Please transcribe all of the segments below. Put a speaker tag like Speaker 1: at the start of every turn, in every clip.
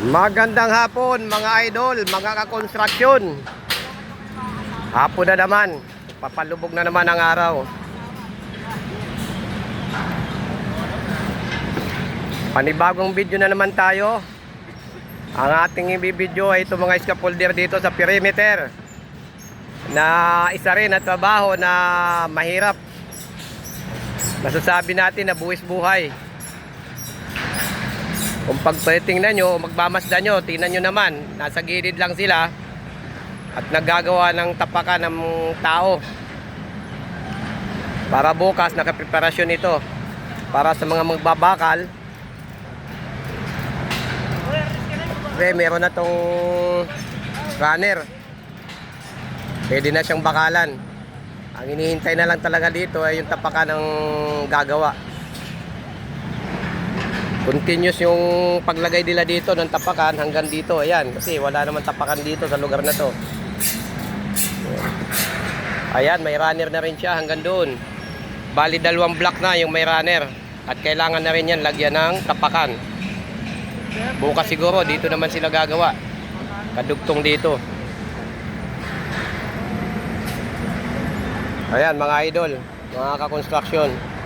Speaker 1: Magandang hapon mga idol, mga kakonstruksyon. Hapon na naman, papalubog na naman ang araw. Panibagong video na naman tayo. Ang ating ibibidyo ay itong mga scaffolder dito sa perimeter, na isa rin na trabaho na mahirap. Masasabi natin na buwis buhay. Kung pagtingnan nyo, magmamasdan nyo, tingnan nyo naman, nasa gilid lang sila at naggagawa ng tapakan ng tao para bukas nakapreparasyon ito para sa mga magbabakal. Okay, meron na tong runner, pwede na siyang bakalan. Ang hinihintay na lang talaga dito ay yung tapakan ng gagawa. Continuous yung paglagay nila dito ng tapakan hanggang dito. Ayan, kasi wala naman tapakan dito sa lugar na to. Ayan, may runner na rin siya hanggang doon. Bali, 2 block na yung may runner. At kailangan na rin yan lagyan ng tapakan. Bukas siguro, dito naman sila gagawa. Kadugtong dito. Ayan, mga idol, mga kakonstruksyon.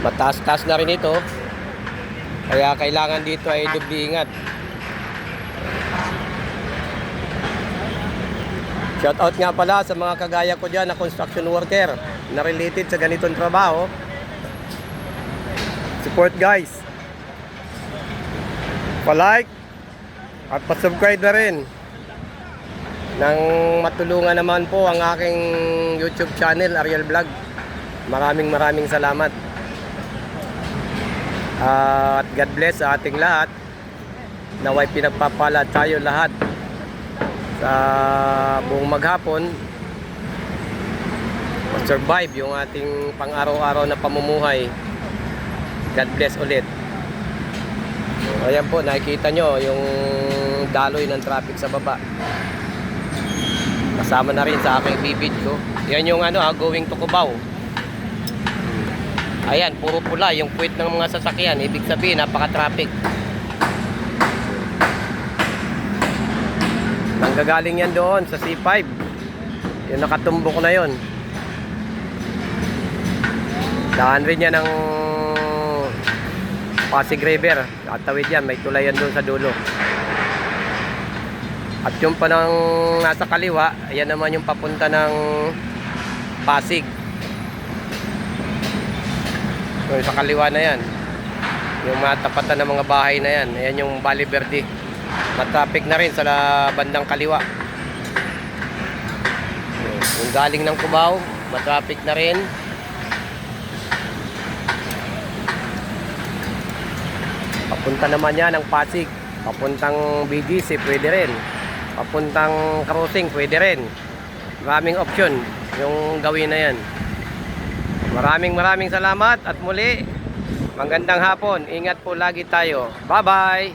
Speaker 1: Mataas-taas na rin ito, kaya kailangan dito ay doble ingat. Shoutout nga pala sa mga kagaya ko dyan na construction worker na related sa ganitong trabaho. Support guys, pa-like at pa-subscribe na rin nang matulungan naman po ang aking YouTube channel, Ariel Vlog. Maraming salamat. At God bless sa ating lahat. Naway pinagpapala tayo lahat sa buong maghapon, survive yung ating pang-araw-araw na pamumuhay. God bless ulit. Ayan po, nakikita nyo yung daloy ng traffic sa baba. Kasama na rin sa aking video. Yan yung going to Cubao. Ayan, puro pula yung puwit ng mga sasakyan. Ibig sabihin, napaka-traffic. Nanggagaling yan doon sa C5. Yung nakatumbok na yon. Daan rin yan ng Pasig River. Atawid yan, may tulayan doon sa dulo. At yung pa ng nasa kaliwa, ayan naman yung papunta ng Pasig. So, sa kaliwa na yan, yung matapatan ng mga bahay na yan, ayan yung Valle Verde. Matraffic na rin sa bandang kaliwa. Yung galing ng Cubao, matraffic na rin. Papunta naman yan ng Pasig, papuntang BGC pwede rin, papuntang crossing pwede rin. Maraming option yung gawin na yan. Maraming salamat at muli, magandang hapon. Ingat po lagi tayo. Bye bye.